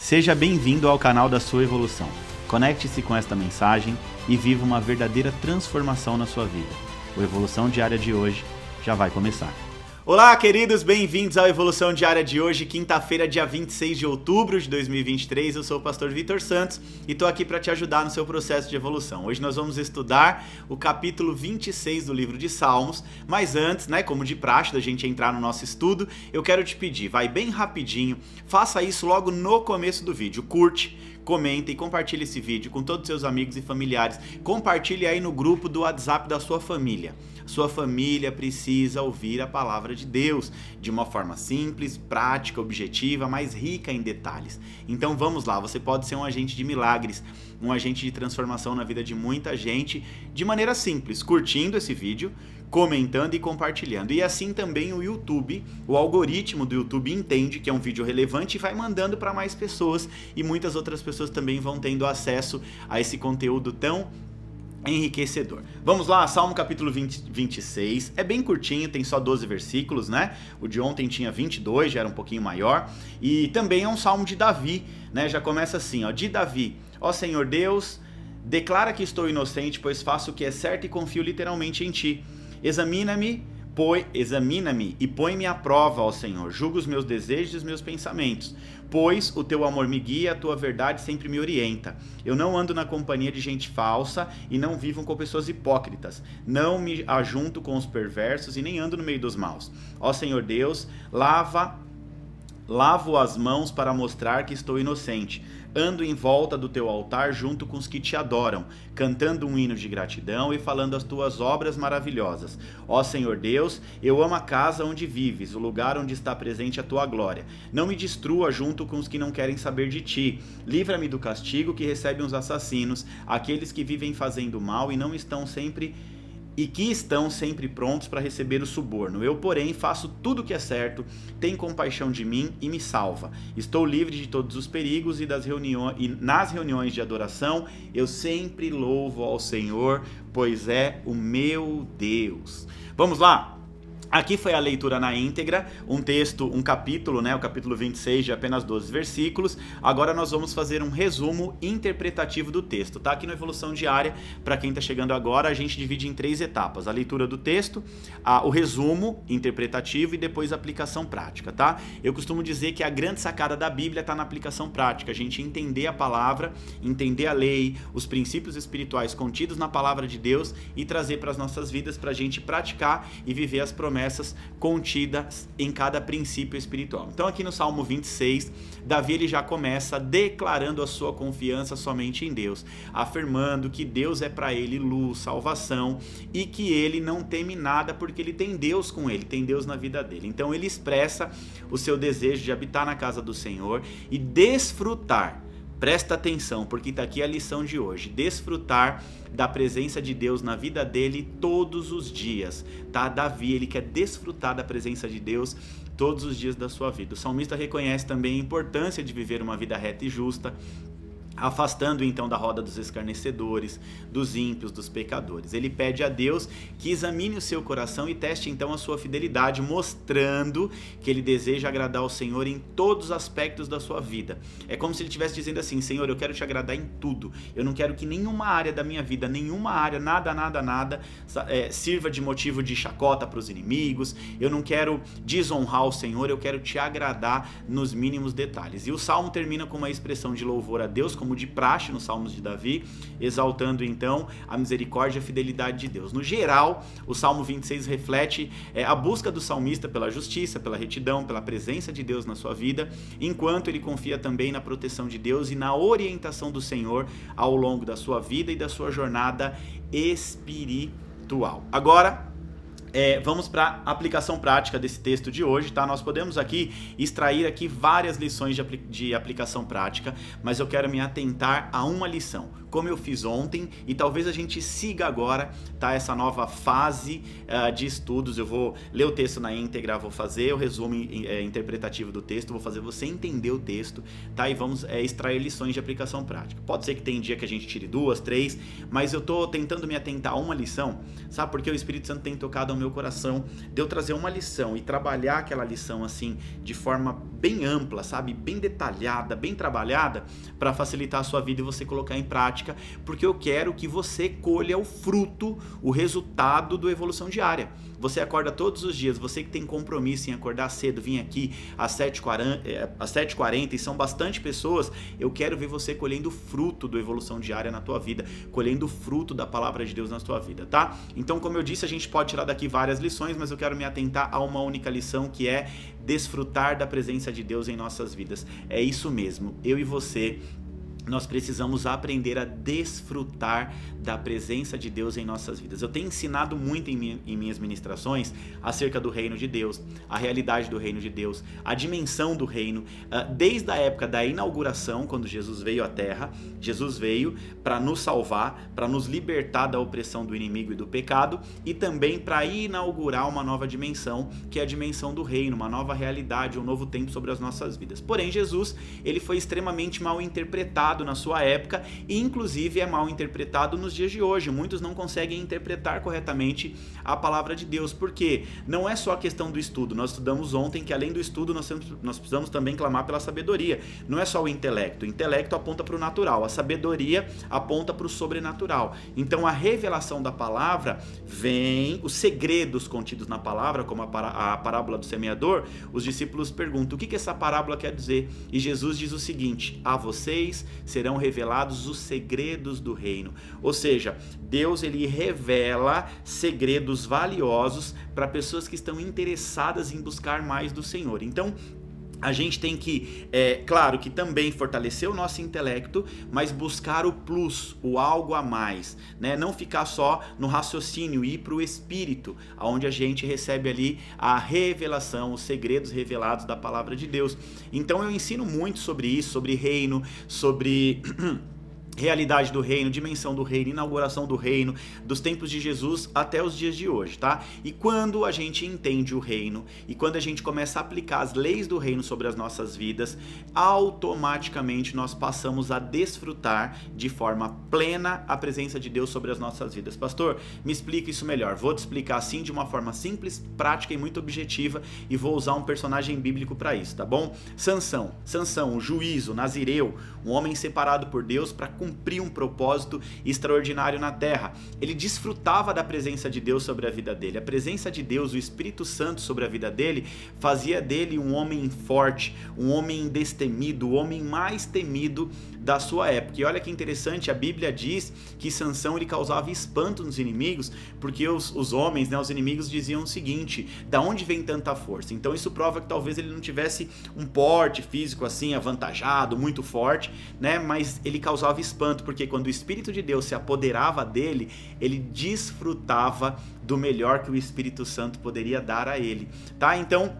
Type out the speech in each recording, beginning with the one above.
Seja bem-vindo ao canal da sua evolução. Conecte-se com esta mensagem e viva uma verdadeira transformação na sua vida. O Evolução Diária de hoje já vai começar. Olá, queridos, bem-vindos ao Evolução Diária de hoje, quinta-feira, dia 26 de outubro de 2023. Eu sou o pastor Vitor Santos e estou aqui para te ajudar no seu processo de evolução. Hoje nós vamos estudar o capítulo 26 do livro de Salmos, mas antes, como de praxe da gente entrar no nosso estudo, eu quero te pedir, vai bem rapidinho, faça isso logo no começo do vídeo, curte, comenta e compartilhe esse vídeo com todos os seus amigos e familiares. Compartilhe aí no grupo do WhatsApp da sua família. Sua família precisa ouvir a palavra de Deus de uma forma simples, prática, objetiva, mas rica em detalhes. Então vamos lá, você pode ser um agente de milagres, um agente de transformação na vida de muita gente de maneira simples, curtindo esse vídeo, comentando e compartilhando. E assim também o YouTube, o algoritmo do YouTube entende que é um vídeo relevante e vai mandando para mais pessoas, e muitas outras pessoas também vão tendo acesso a esse conteúdo tão enriquecedor. Vamos lá, Salmo capítulo 26, é bem curtinho, tem só 12 versículos, O de ontem tinha 22, já era um pouquinho maior, e também é um salmo de Davi, Já começa assim, de Davi: ó Senhor Deus, declara que estou inocente, pois faço o que é certo e confio literalmente em Ti. Examina-me e põe-me à prova, ó Senhor. Julga os meus desejos e os meus pensamentos, pois o Teu amor me guia, a Tua verdade sempre me orienta. Eu não ando na companhia de gente falsa e não vivo com pessoas hipócritas. Não me ajunto com os perversos e nem ando no meio dos maus. Ó Senhor Deus, lavo as mãos para mostrar que estou inocente. Ando em volta do teu altar junto com os que te adoram, cantando um hino de gratidão e falando as tuas obras maravilhosas. Ó Senhor Deus, eu amo a casa onde vives, o lugar onde está presente a tua glória. Não me destrua junto com os que não querem saber de ti. Livra-me do castigo que recebem os assassinos, aqueles que vivem fazendo mal e que estão sempre prontos para receber o suborno. Eu, porém, faço tudo o que é certo, tem compaixão de mim e me salva. Estou livre de todos os perigos e nas reuniões de adoração eu sempre louvo ao Senhor, pois é o meu Deus. Vamos lá! Aqui foi a leitura na íntegra, um capítulo, o capítulo 26 de apenas 12 versículos. Agora nós vamos fazer um resumo interpretativo do texto, Aqui no Evolução Diária, para quem está chegando agora, a gente divide em 3 etapas: a leitura do texto, o resumo interpretativo e depois a aplicação prática, Eu costumo dizer que a grande sacada da Bíblia está na aplicação prática, a gente entender a palavra, entender a lei, os princípios espirituais contidos na palavra de Deus e trazer para as nossas vidas para a gente praticar e viver as promessas contidas em cada princípio espiritual. Então aqui no Salmo 26, Davi ele já começa declarando a sua confiança somente em Deus, afirmando que Deus é para ele luz, salvação, e que ele não teme nada porque ele tem Deus com ele, tem Deus na vida dele. Então ele expressa o seu desejo de habitar na casa do Senhor e desfrutar. Presta atenção, porque está aqui a lição de hoje: desfrutar da presença de Deus na vida dele todos os dias, Davi, ele quer desfrutar da presença de Deus todos os dias da sua vida. O salmista reconhece também a importância de viver uma vida reta e justa, afastando então da roda dos escarnecedores, dos ímpios, dos pecadores. Ele pede a Deus que examine o seu coração e teste então a sua fidelidade, mostrando que ele deseja agradar ao Senhor em todos os aspectos da sua vida. É como se ele estivesse dizendo assim: Senhor, eu quero te agradar em tudo, eu não quero que nenhuma área da minha vida, nada sirva de motivo de chacota para os inimigos, eu não quero desonrar o Senhor, eu quero te agradar nos mínimos detalhes. E o Salmo termina com uma expressão de louvor a Deus, como de praxe nos Salmos de Davi, exaltando então a misericórdia e a fidelidade de Deus. No geral, o Salmo 26 reflete a busca do salmista pela justiça, pela retidão, pela presença de Deus na sua vida, enquanto ele confia também na proteção de Deus e na orientação do Senhor ao longo da sua vida e da sua jornada espiritual. Agora, vamos para a aplicação prática desse texto de hoje, Nós podemos aqui extrair várias lições de aplicação prática, mas eu quero me atentar a uma lição, como eu fiz ontem, e talvez a gente siga agora, essa nova fase de estudos. Eu vou ler o texto na íntegra, vou fazer o resumo interpretativo do texto, vou fazer você entender o texto, e vamos extrair lições de aplicação prática. Pode ser que tenha dia que a gente tire 2, 3, mas eu estou tentando me atentar a uma lição, sabe? Porque o Espírito Santo tem tocado ao meu coração de eu trazer uma lição e trabalhar aquela lição assim de forma bem ampla, sabe? Bem detalhada, bem trabalhada, para facilitar a sua vida e você colocar em prática, porque eu quero que você colha o fruto, o resultado do Evolução Diária. Você acorda todos os dias, você que tem compromisso em acordar cedo, vir aqui às 7h40 e são bastante pessoas, eu quero ver você colhendo o fruto do Evolução Diária na tua vida, colhendo o fruto da Palavra de Deus na tua vida, tá? Então, como eu disse, a gente pode tirar daqui várias lições, mas eu quero me atentar a uma única lição, que é desfrutar da presença de Deus em nossas vidas. É isso mesmo, eu e você, nós precisamos aprender a desfrutar da presença de Deus em nossas vidas. Eu tenho ensinado muito em minhas ministrações acerca do reino de Deus, a realidade do reino de Deus, a dimensão do reino, desde a época da inauguração, quando Jesus veio à Terra. Jesus veio para nos salvar, para nos libertar da opressão do inimigo e do pecado, e também para inaugurar uma nova dimensão, que é a dimensão do reino, uma nova realidade, um novo tempo sobre as nossas vidas. Porém, Jesus, ele foi extremamente mal interpretado na sua época, e inclusive é mal interpretado nos dias de hoje. Muitos não conseguem interpretar corretamente a palavra de Deus, porque não é só a questão do estudo. Nós estudamos ontem que além do estudo nós precisamos também clamar pela sabedoria. Não é só o intelecto aponta para o natural, a sabedoria aponta para o sobrenatural. Então a revelação da palavra vem, os segredos contidos na palavra, como a parábola do semeador. Os discípulos perguntam: o que essa parábola quer dizer? E Jesus diz o seguinte: a vocês serão revelados os segredos do reino. Ou seja, Deus, ele revela segredos valiosos para pessoas que estão interessadas em buscar mais do Senhor. Então, a gente tem que, claro, que também fortalecer o nosso intelecto, mas buscar o plus, o algo a mais, né? Não ficar só no raciocínio, ir para o espírito, onde a gente recebe ali a revelação, os segredos revelados da palavra de Deus. Então eu ensino muito sobre isso, sobre reino, sobre realidade do reino, dimensão do reino, inauguração do reino, dos tempos de Jesus até os dias de hoje, tá? E quando a gente entende o reino e quando a gente começa a aplicar as leis do reino sobre as nossas vidas, automaticamente nós passamos a desfrutar de forma plena a presença de Deus sobre as nossas vidas. Pastor, me explica isso melhor. Vou te explicar assim de uma forma simples, prática e muito objetiva, e vou usar um personagem bíblico para isso, tá bom? Sansão, o juízo, nazireu, um homem separado por Deus para cumprir um propósito extraordinário na terra. Ele desfrutava da presença de Deus sobre a vida dele. A presença de Deus, o Espírito Santo sobre a vida dele, fazia dele um homem forte, um homem destemido, o homem mais temido da sua época. E olha que interessante, a Bíblia diz que Sansão, ele causava espanto nos inimigos, porque os homens, né, os inimigos diziam o seguinte: da onde vem tanta força? Então isso prova que talvez ele não tivesse um porte físico assim avantajado, muito forte, né, mas ele causava espanto, porque quando o Espírito de Deus se apoderava dele, ele desfrutava do melhor que o Espírito Santo poderia dar a ele, tá? Então,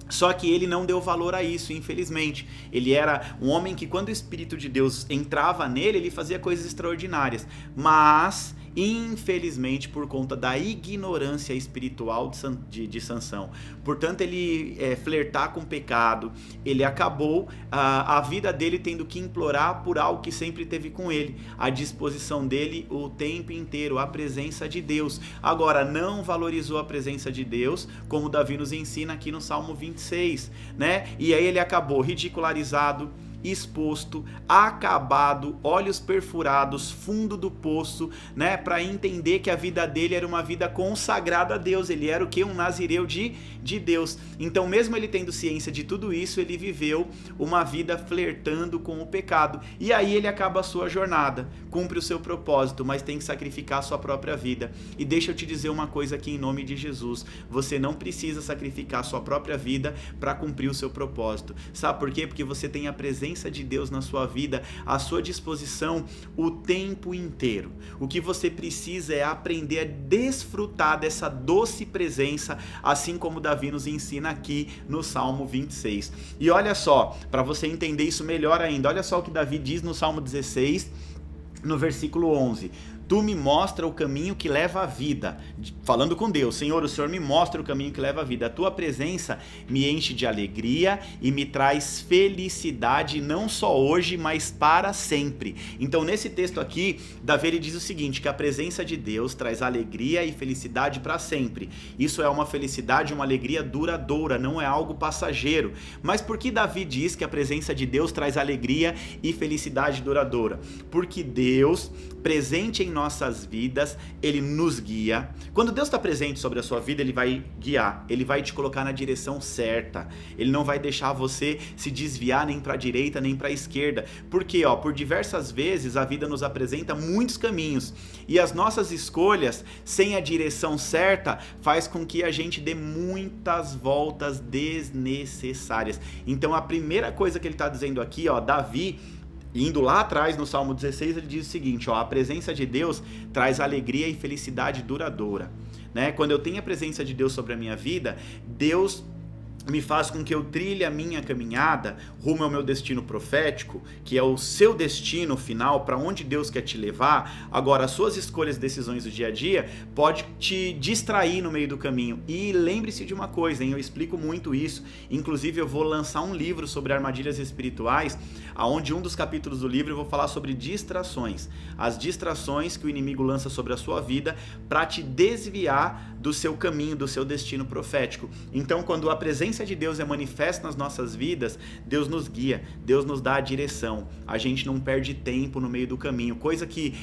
só que ele não deu valor a isso, infelizmente. Ele era um homem que, quando o Espírito de Deus entrava nele, ele fazia coisas extraordinárias, mas infelizmente, por conta da ignorância espiritual de Sansão, portanto ele flertar com o pecado, ele acabou a vida dele tendo que implorar por algo que sempre teve com ele, a disposição dele o tempo inteiro, a presença de Deus. Agora, não valorizou a presença de Deus, como Davi nos ensina aqui no Salmo 26, né? E aí ele acabou ridicularizado, exposto, acabado, olhos perfurados, fundo do poço, né, para entender que a vida dele era uma vida consagrada a Deus. Ele era o que? Um nazireu de Deus. Então, mesmo ele tendo ciência de tudo isso, ele viveu uma vida flertando com o pecado. E aí ele acaba a sua jornada, cumpre o seu propósito, mas tem que sacrificar a sua própria vida. E deixa eu te dizer uma coisa aqui em nome de Jesus: você não precisa sacrificar a sua própria vida para cumprir o seu propósito. Sabe por quê? Porque você tem a presença de Deus na sua vida, à sua disposição o tempo inteiro. O que você precisa é aprender a desfrutar dessa doce presença, assim como Davi nos ensina aqui no Salmo 26. E olha só, para você entender isso melhor ainda, olha só o que Davi diz no Salmo 16, no versículo 11: Tu me mostra o caminho que leva à vida. Falando com Deus, Senhor, o Senhor me mostra o caminho que leva à vida. A tua presença me enche de alegria e me traz felicidade, não só hoje, mas para sempre. Então, nesse texto aqui, Davi ele diz o seguinte, que a presença de Deus traz alegria e felicidade para sempre. Isso é uma felicidade, uma alegria duradoura, não é algo passageiro. Mas por que Davi diz que a presença de Deus traz alegria e felicidade duradoura? Porque Deus, presente em nossas vidas, ele nos guia. Quando Deus está presente sobre a sua vida, ele vai guiar, ele vai te colocar na direção certa, ele não vai deixar você se desviar nem para a direita nem para a esquerda, porque por diversas vezes a vida nos apresenta muitos caminhos e as nossas escolhas sem a direção certa faz com que a gente dê muitas voltas desnecessárias. Então a primeira coisa que ele está dizendo aqui, Davi, indo lá atrás no Salmo 16, ele diz o seguinte, a presença de Deus traz alegria e felicidade duradoura, né? Quando eu tenho a presença de Deus sobre a minha vida, Deus me faz com que eu trilhe a minha caminhada rumo ao meu destino profético, que é o seu destino final, para onde Deus quer te levar. Agora, as suas escolhas e decisões do dia a dia pode te distrair no meio do caminho. E lembre-se de uma coisa, eu explico muito isso. Inclusive, eu vou lançar um livro sobre armadilhas espirituais, onde um dos capítulos do livro eu vou falar sobre distrações. As distrações que o inimigo lança sobre a sua vida para te desviar do seu caminho, do seu destino profético. Então, quando a presença de Deus é manifesta nas nossas vidas, Deus nos guia, Deus nos dá a direção, a gente não perde tempo no meio do caminho, coisa que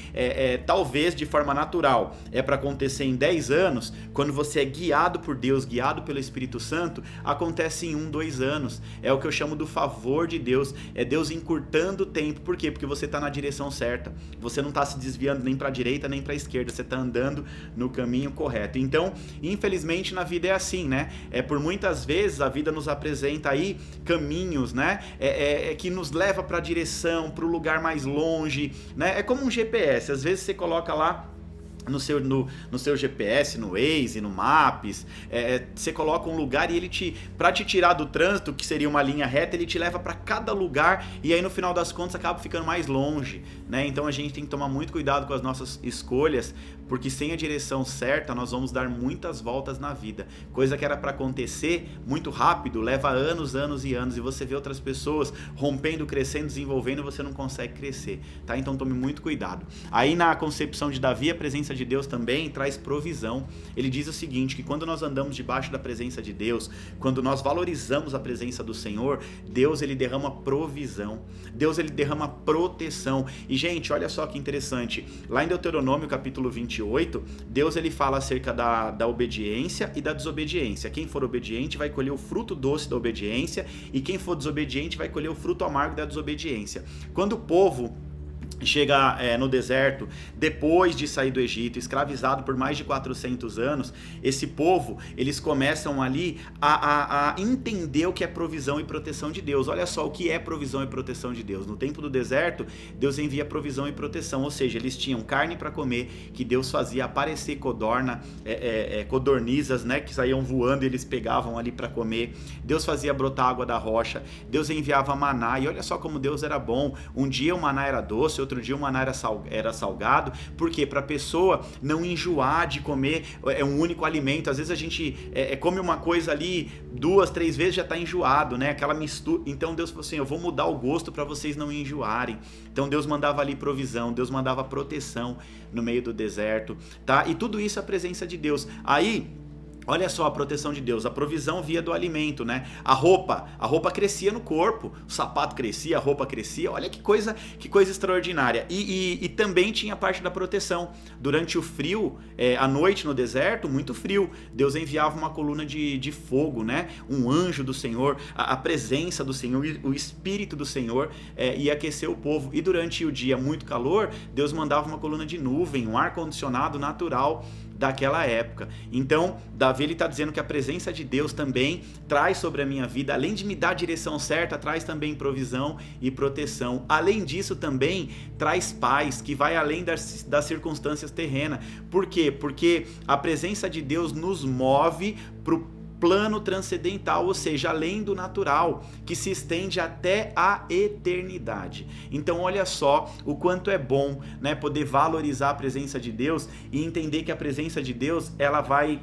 talvez de forma natural é para acontecer em 10 anos, quando você é guiado por Deus, guiado pelo Espírito Santo, acontece em 1, 2 anos, é o que eu chamo do favor de Deus, é Deus encurtando o tempo. Por quê? Porque você está na direção certa, você não está se desviando nem para a direita nem para a esquerda, você está andando no caminho correto. Então, infelizmente na vida é assim, né? Por muitas vezes a vida nos apresenta aí caminhos, né? Que nos leva para a direção, para o lugar mais longe, né? É como um GPS, às vezes você coloca lá no seu GPS, no Waze, no Maps, você coloca um lugar e ele para te tirar do trânsito, que seria uma linha reta, ele te leva para cada lugar e aí no final das contas acaba ficando mais longe, né? Então a gente tem que tomar muito cuidado com as nossas escolhas, porque sem a direção certa nós vamos dar muitas voltas na vida, coisa que era para acontecer muito rápido, leva anos, anos e anos, e você vê outras pessoas rompendo, crescendo, desenvolvendo e você não consegue crescer, tá? Então tome muito cuidado. Aí na concepção de Davi, a presença de Deus também traz provisão. Ele diz o seguinte, que quando nós andamos debaixo da presença de Deus, quando nós valorizamos a presença do Senhor, Deus ele derrama provisão, Deus ele derrama proteção. E gente, olha só que interessante, lá em Deuteronômio capítulo 28, Deus ele fala acerca da obediência e da desobediência. Quem for obediente vai colher o fruto doce da obediência e quem for desobediente vai colher o fruto amargo da desobediência. Quando o povo chega no deserto, depois de sair do Egito, escravizado por mais de 400 anos, esse povo, eles começam ali a entender o que é provisão e proteção de Deus. Olha só o que é provisão e proteção de Deus. No tempo do deserto, Deus envia provisão e proteção, ou seja, eles tinham carne para comer, que Deus fazia aparecer codornizas, né, que saíam voando e eles pegavam ali para comer. Deus fazia brotar água da rocha, Deus enviava maná, e olha só como Deus era bom. Um dia o maná era doce, outro dia o maná era salgado. Por quê? Para a pessoa não enjoar de comer um único alimento. Às vezes a gente come uma coisa ali 2, 3 vezes, já está enjoado, né? Aquela mistura. Então Deus falou assim, eu vou mudar o gosto para vocês não enjoarem. Então Deus mandava ali provisão, Deus mandava proteção no meio do deserto, tá? E tudo isso é a presença de Deus. Aí, olha só a proteção de Deus, a provisão via do alimento, né? A roupa crescia no corpo, o sapato crescia, a roupa crescia, olha que coisa extraordinária. E também tinha a parte da proteção. Durante o frio, à noite no deserto, muito frio, Deus enviava uma coluna de fogo, né? Um anjo do Senhor, a presença do Senhor, o Espírito do Senhor ia aquecer o povo. E durante o dia, muito calor, Deus mandava uma coluna de nuvem, um ar-condicionado natural daquela época. Então, Davi está dizendo que a presença de Deus também traz sobre a minha vida, além de me dar a direção certa, traz também provisão e proteção. Além disso, também traz paz, que vai além das circunstâncias terrenas. Por quê? Porque a presença de Deus nos move plano transcendental, ou seja, além do natural, que se estende até a eternidade. Então olha só o quanto é bom, né, poder valorizar a presença de Deus e entender que a presença de Deus, ela vai,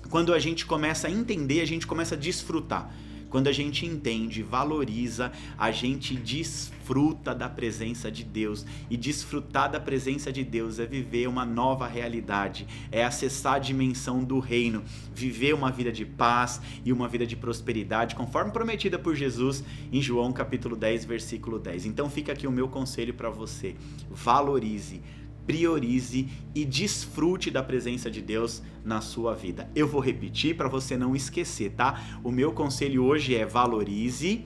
quando a gente começa a entender, a gente começa a desfrutar. Quando a gente entende, valoriza, a gente desfruta da presença de Deus. E desfrutar da presença de Deus é viver uma nova realidade, é acessar a dimensão do reino, viver uma vida de paz e uma vida de prosperidade, conforme prometida por Jesus em João capítulo 10, versículo 10. Então fica aqui o meu conselho para você: valorize, priorize e desfrute da presença de Deus na sua vida. Eu vou repetir para você não esquecer, tá? O meu conselho hoje é: valorize,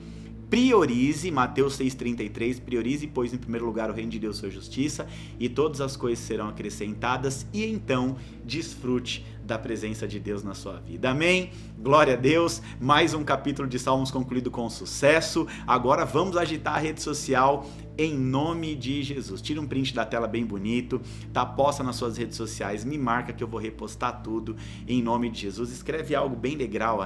priorize, Mateus 6,33, priorize, pois em primeiro lugar o reino de Deus e sua justiça, e todas as coisas serão acrescentadas, e então desfrute da presença de Deus na sua vida. Amém? Glória a Deus. Mais um capítulo de Salmos concluído com sucesso. Agora vamos agitar a rede social em nome de Jesus. Tira um print da tela bem bonito, tá? Posta nas suas redes sociais, me marca que eu vou repostar tudo em nome de Jesus. Escreve algo bem legal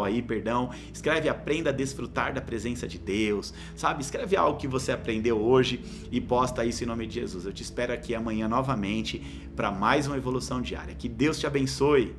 aí, perdão. Escreve: aprenda a desfrutar da presença de Deus, sabe? Escreve algo que você aprendeu hoje e posta isso em nome de Jesus. Eu te espero aqui amanhã novamente para mais uma evolução diária. Que Deus te abençoe.